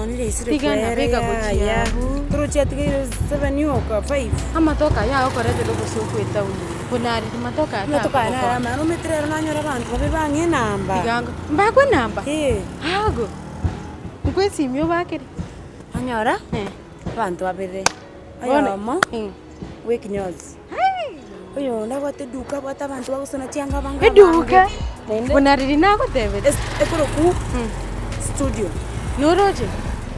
nile isire Tigana bega ya gochiabu. turuchia tigire 7 yoka 5 Amatoka ya okorete logoso kweta uni. Kunari matoka ata. matoka na manu metrero nanyora bantu babe bange namba Tiganga. Mbakwe namba. Hago Nkwesi myo bakere. anyora bantu babere ayomo we kinyozi oyo ndabate duka bata bantu bagusona cyanga banga Eduka. Kunari nako tebe. ekoro ku studio Noroje.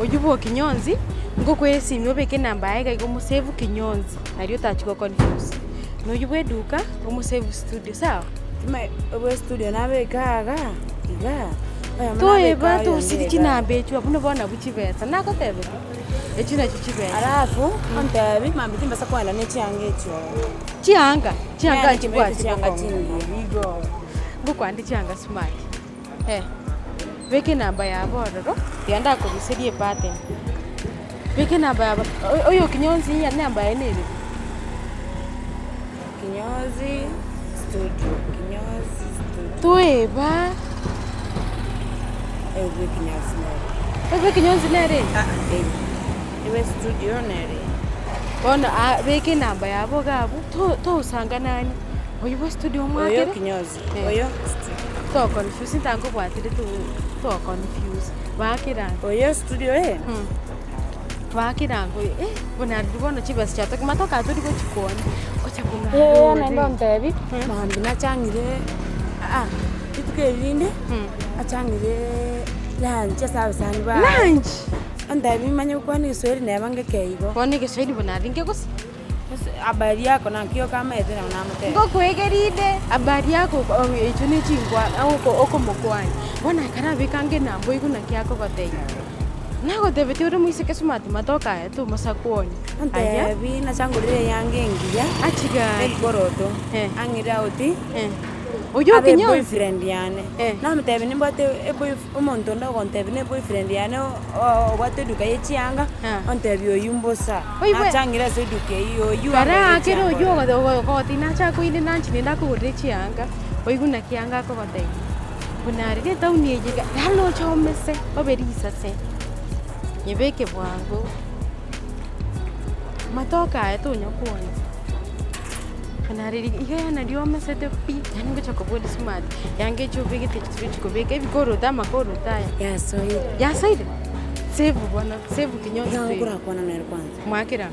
Ojubo kinyonzi. Ngokwesi myo beke namba aiga igo save kinyonzi. Ario tachiko confuse. Nojubo eduka save studio sawa. we studio nabe gaga iga Toeba to siti chinambe chu apuno bona buchibeta nako tebe. Echina chichibeta. Alafu ontabi mambi timba sakwala nechange echo Chianga chianga chianga chingi Igo. Ngokwandi chianga smart. Weke namba ya bororo. Yanda ko bisedie pattern. Weke namba ya oyo kinyonzi ya namba ya nini? kinyozi studio Toeba. ewe kinyozi Weke kinyonzi nere. ewe studio nere Bona weke namba ya bogabu to usanga nani. Oyo studio oyo mwakere. kinyozi oyo To confuse ntango bwatire to confuse. Bakiranga. oyo studio Bakirango bona ndibona chibasi chato matoka aturi ko chikoni. Ocha kuna. nendo ntebi mambi nachangire itukelinde achangire lunch asabasani ba Lunch. ntebi manye kwani Kiswahili nebange keigo Kone Kiswahili bona ringe kosi. habari yako na kio kama ethera na mate Ngokwegeride habari yako echo ni chingwa oko mokwani. Bona kana bikange nambo iguna kyako batei. Nago tebete uri muiseke sumati matoka tu masakuoni. ntebi nachangurire yange ngiya Achiga. ekoroto angira uti Oyo abe kinyo. boyfriend yane na mtebi nimbote umuntu ndago ntebi ne boyfriend yane obate duka yechianga ontebi oyumbosa nachangira se duka iyo yu Kara akero oyo go tina cha kuinde nanchi ninda kugure chianga. Oiguna kianga ko batei. Bunari de tauni ejiga. Halo chomese oberisa se. Nyebeke bwangu. Matoka eto nyakuoni. Kanari iga na dio mesete pi. Yango chakobodi smart. Yange chobeke tichi kobeke bikoro tama koro taya. Ya saide. Save bwana, save kinyonzi. ngakura kwana na kwanza Mwakira.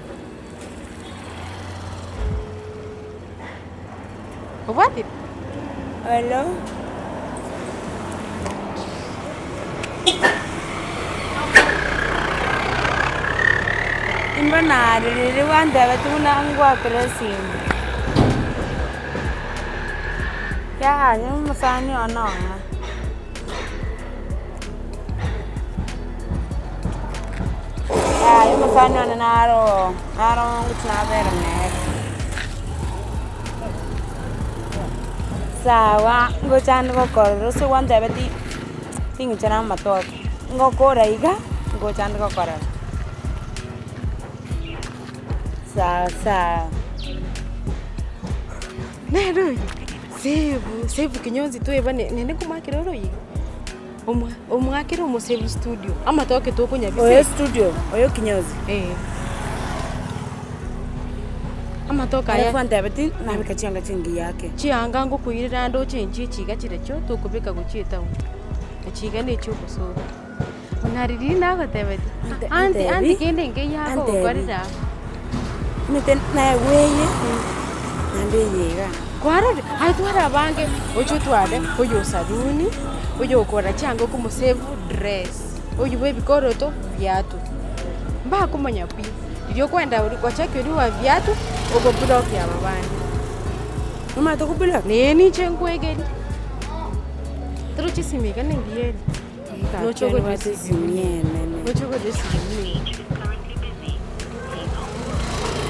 Obati. hello imbanari riri wanda batuna ngwa pressing ya musani ononga musani ona naro ngutna verne sawa ngochanda gokoro so wanda bati tingichana matok ngokora iga ngochanda gokora sawa Nero. Save kinyonzi tu ebane nene kumakira royi. Omwakira omo save studio. Ama toke to kunya bise. oyo studio oyo kinyozi Ama toka ya. wanda bati na bikachanga chingi yake Chianga ngo kuirira ndo chenji chiga chirecho to kubika guchita. Chiga ne chuko so. Onariri na gatebeti. Anti kende nge yako kwarira. miten na weye nande yega Kwara haitwara bange ocho twade oyo saluni oyo kora chango como save dress oyo baby koroto viatu mba kumanya pi ndio kwenda uri kwa chaki uri wa viatu ogo block ya babani mama tukubila neni chenkwegeri truchi simika nengieri no chogo disimiene no chogo disimiene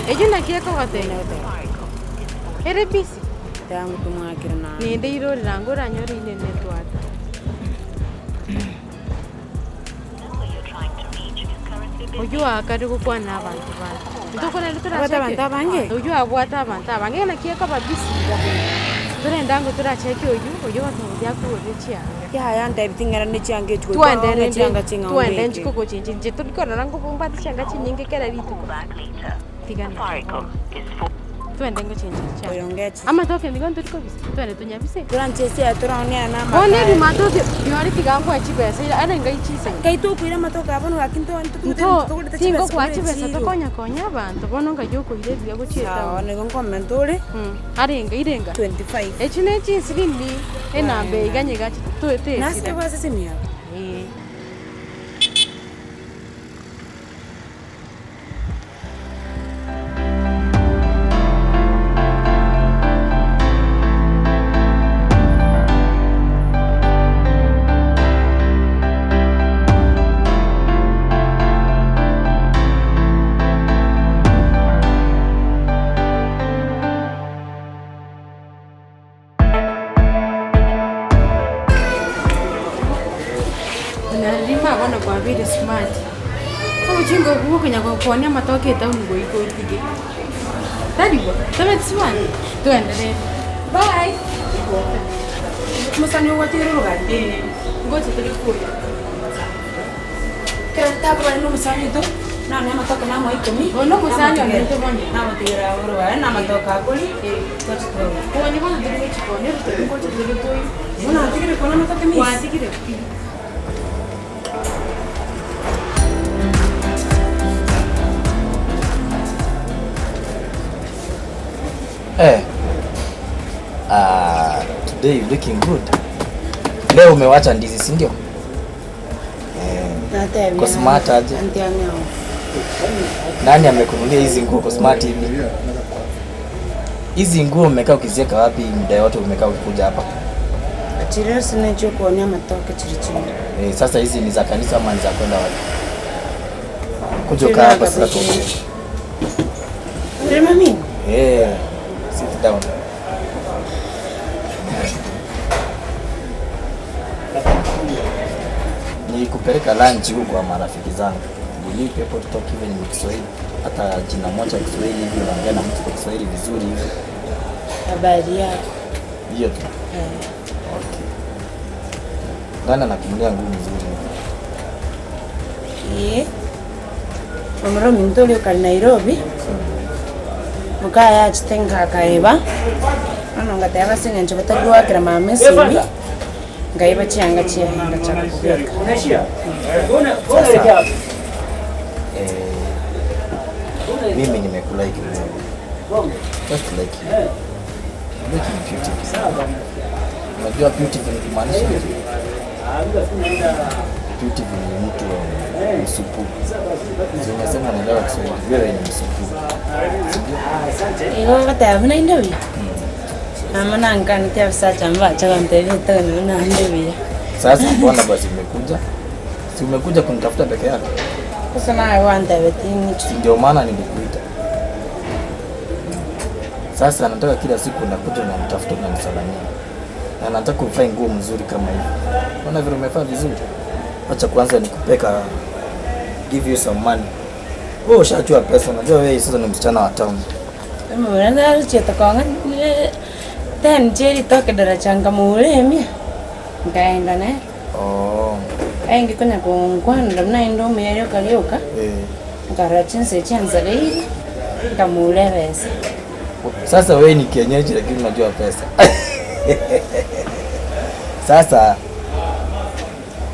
ejo nakieko gatene ere busy tangu tumwakira na ninde irori rango ranyori nene twata oyo akari gukwana abantu bana ndokona Abata abantu abange? oyo abwata abantu abange na kieka babisi turenda ngo turacheke oyo batongya kuore chianga ya ndabitingara n'icyange cyo twende njiko chinje tulikora rango bomba changa chinyinge kera bitu tigana twende ngo chinje cha ama toke ndigo ndiko bise twende tunyabise turanchese ya turaonia na ma one bi matoke yori tigango achibesa ana ngai chise kai to kuira matoka abano akinto to tingo kwa chibesa tokonya konya abantu bono nga yoko ile bya gucheta one ngo komentore arenga 25 echine chisirindi enambe iganye gachi tuete nasi kwa sasa mia very smart. Kama chingo kuonya kwa kuonia matoke town go iko tige. Tadi bo. Tama tsiwani. Tuendelee. Bye. Musanyo watiro gadi. Ngoja tulikuja. Kanta kwa no musanyo to. Na matoke na moi komi. Ono musanyo ni to bonye. Na matira urwa na matoka kuli. Ngoja to. Kuonya bana tulikuja chikoni. Ngoja tulikuja. Mbona atikire kuna matoke mimi? Kwa atikire. Today you looking good. Leo umewacha ndizi si ndio? Kwa smart aje? Nani amekununulia hizi nguo kwa smart hivi? Hizi nguo umekaa ukizieka wapi muda wote umekaa ukikuja hapa? Achira sina cho kuonia matoke chirichini. Sasa hizi ni za kanisa ama ni za kwenda wapi? Kuja kaa hapa sasa tu. Mami? Sit down. Nikupeleka lunch huko kwa marafiki zangu. Ili people to talk even in Kiswahili. Hata jina moja Kiswahili hivi unaongea na mtu kwa Kiswahili vizuri hivi. Habari yako? Hiyo tu. Okay. Ngana nakunulia nguo nzuri. Omro mintoli ukali Nairobi. Mukaya chitenga kaeba. Ano ngateba singenje batagwa kira mamesi. Ngaiba chianga chianga chakubeka. Mimi nimekula hiki. Just like you. Looking beautiful. Unajua beautiful ni maanisha nini? Beautiful ni mtu wa msupu. Zinasema naelewa Kiswahili. Wewe ni msupu. Iyo katabu na ndio. Amana ngani tia sacha mba chaka mteli tano na ndio. Sasa mbona basi umekuja? Si umekuja kunitafuta peke yako? Sasa na wanda wetingi. Ndio maana nilikuita. Sasa nataka kila siku nakuja na mtafuta na msalamia. Na nataka uvae nguo mzuri kama hivi. Unaona vile umevaa vizuri? Acha kwanza nikupeka give you some money. Wewe ushachua pesa, unajua wewe sasa ni msichana wa town. Mimi ndio cheta kanga. Then jeri toke dara changa mulemi. Ngaenda ne. Aingi kuna kongwana na ndo meyo kalioka. Ngarachinse chanza lei. Ngamuleweza. Sasa wewe ni kienyeji lakini unajua pesa. Sasa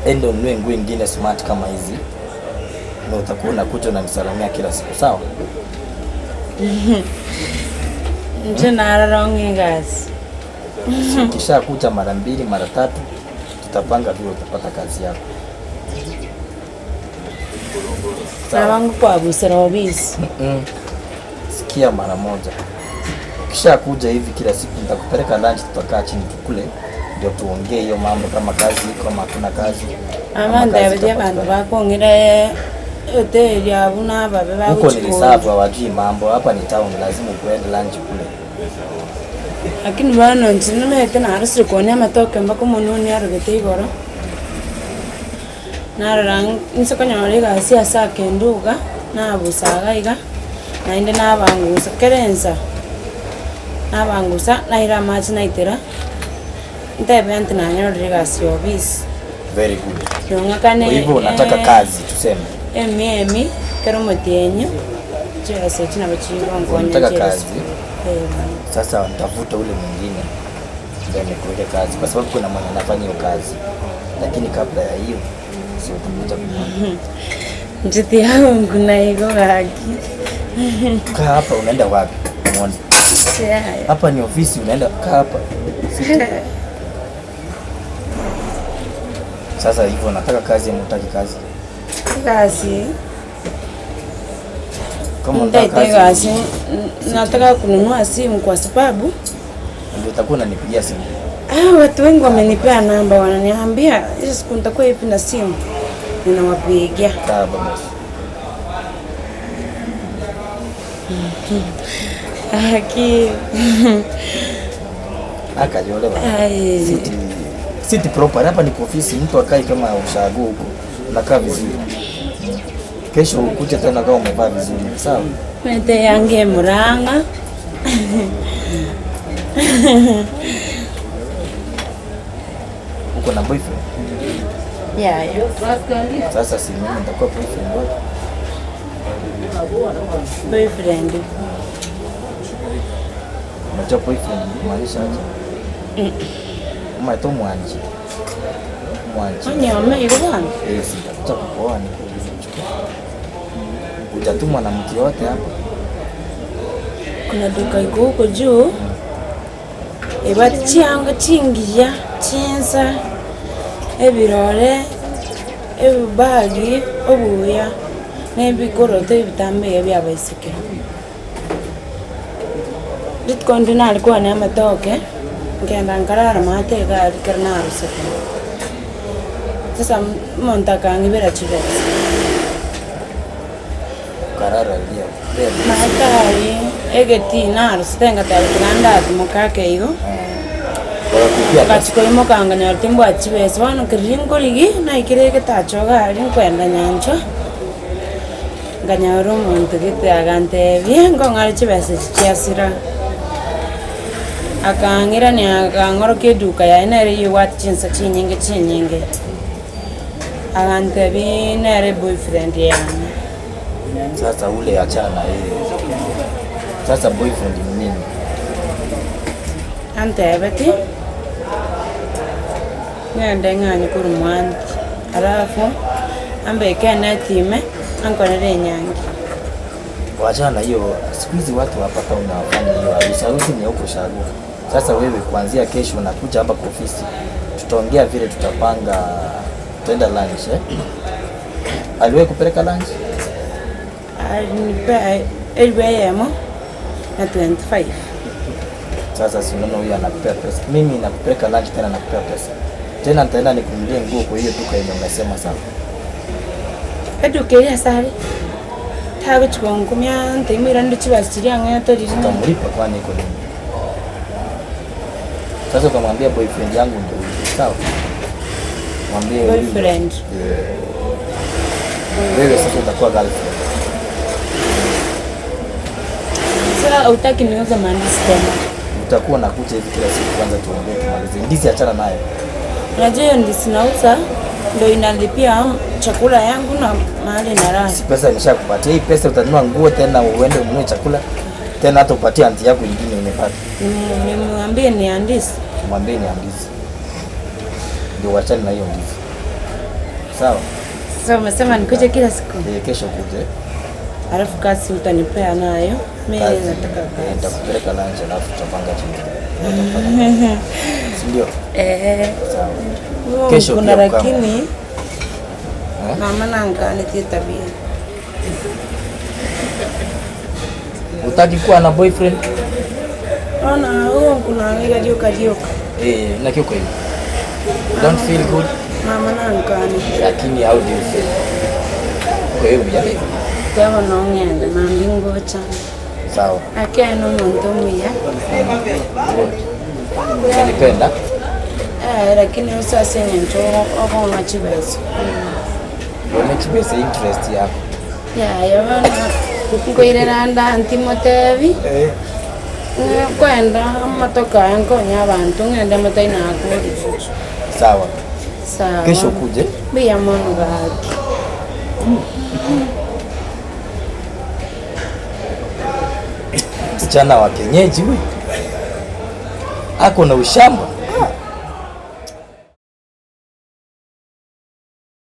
endo nunue nguo nyingine smart kama hizi. Na utakuwa unakuja unanisalamia kila siku, sawa? Njana rongi guys. Kisha kuja mara 2 mara 3 tutapanga vile utapata kazi yako. Na wangu kwa busara obisi. Sikia mara moja. Kisha kuja hivi kila siku nitakupeleka lunch, tutakaa chini tukule ndio tuongee hiyo mambo kama kazi iko kama hakuna kazi. Amanda yaje bantu bakongera hotel ya buna babe ba huko ni reserve hawajui mambo, hapa ni town lazima uende lunch kule. Lakini bana nchini tena harusi kuonea matoke mbako mununi arugete igoro. Narang nisokanya malega sia sake nduga na busaga iga na inde na bangusa kerenza na bangusa na ira machi na itera Ndebe anti nanyorire kasi office. Very good. Yongakane. Kwa hivyo unataka kazi tuseme. Emi kero motenyo. Chese china bachirongo unataka kazi. Sasa nitafuta ule mwingine ndio nikuweke kazi kwa sababu kuna mwenye anafanya hiyo kazi. Lakini kabla ya hiyo sio utakuja kumwona. Njiti yangu kuna hiyo haki. Kaa hapa unaenda wapi? Muone. Hapa ni ofisi unaenda kaa hapa. Sasa hivyo nataka kazi au unataka kazi? Kazi. Kama unataka kazi, nataka kununua simu kwa sababu ndio utakuwa unanipigia simu. Watu wengi wamenipea namba wananiambia hizo siku nitakuwa ipi na simu. Ninawapigia. Sawa basi. Haki. Akajolewa. City proper hapa ni ofisi, mtu akai kama ushago huko. Unakaa vizuri. Kesho ukuje tena kama umevaa vizuri. Sawa? Mete yange Muranga. Uko na boyfriend? Yeah. Sasa si mimi nitakuwa boyfriend wako. Boyfriend. Unajua boyfriend maanisha aje? Umaito mwanji. Nyama iko bwana. Sitakuja kukuoa ni hujatumwa na mtu yote hapa. Kuna duka iko huko juu. Ebati chianga chingiya, chinsa, ebirore, ebibagi, obuya, n'ebikoroto ebitambe ebyabaisike. Litkondi nalikuwa na matoke, ngenda nkarara mateka alikarna aruseke. Sasa montaka ngibera chibesi. Karara ndio. Matai egeti narustenga talikanda mukake hiyo. Kachiko imokanga nyatimbo achibesi wano kiringorigi na ikireke tachoga ari kwenda nyancho. Nganyaro muntu gite agante biengo ngari chibesi chiasira. Akangira ni akangoro keduka ya inere yiwat chinsa chinyinge. Agante bi nere boyfriend yangu. Sasa ule achana na yeye. Sasa boyfriend ni nini? Ante beti. Ngende ngani kurumwanti. Alafu ambe kana time ankonere nyangi. Waachana na hiyo. Siku hizi watu hapa kama unafanya hiyo harusi ni huko shago. Sasa wewe kuanzia kesho unakuja hapa kwa ofisi. Tutaongea vile tutapanga twenda lunch Aliwe kupeleka lunch? Alinipa elwemo na 25. Sasa si unaona huyu anakupea pesa. Mimi nakupeleka lunch tena nakupea pesa. Tena nitaenda nikununulie nguo kwa hiyo duka ile umesema sawa. Eduke ya sare. Tawe chukongumya ntimira ndichibasiria ngato lili. Utamlipa kwani iko nini? Sasa ukamwambia boyfriend yangu ndio sawa. Mwambie boyfriend. Wewe sasa utakuwa girlfriend. Sasa utaki niuza mandisi tena. Utakuwa nakuja hivi kila siku kwanza tuongee tumalize. Ndizi achana nayo. Unajua hiyo ndizi nauza ndio inalipia chakula yangu na mahali na raha. Pesa nishakupatia. Hii pesa utanunua nguo tena uende ununue chakula. Tena hata upatie aunti yako nyingine umepata. Nimwambie ni ndizi. Mwambie ni ndizi. Ndio wachana na hiyo ndizi. Sawa? Sasa umesema nikuje kila siku. Kesho kuje. Alafu kazi utanipea nayo. Mimi nataka kazi. Nitakupeleka lunch alafu tutapanga chini. Ndio. Sawa. Kesho kuna lakini mama nanga nitie tabia. Utaki kuwa na boyfriend? Ona huo kuna ile joka. Na kiko hivi. You don't feel good? Mama nanga ni. Lakini how do you feel? Kwa hiyo mjane. Kama naongea na mbingo cha. Sawa. Akia no muntu mwiya. Unanipenda? Lakini usase nyencho obo machibesi. Unachibesi interest yako. Ya yabana kuko ireranda antimotevi. kwenda motoka yankonya abantu ngende mutaina akuri. Sawa. Sawa. Kesho kuje. Bia mono gaki. Msichana wa kienyeji huyu ako na ushamba.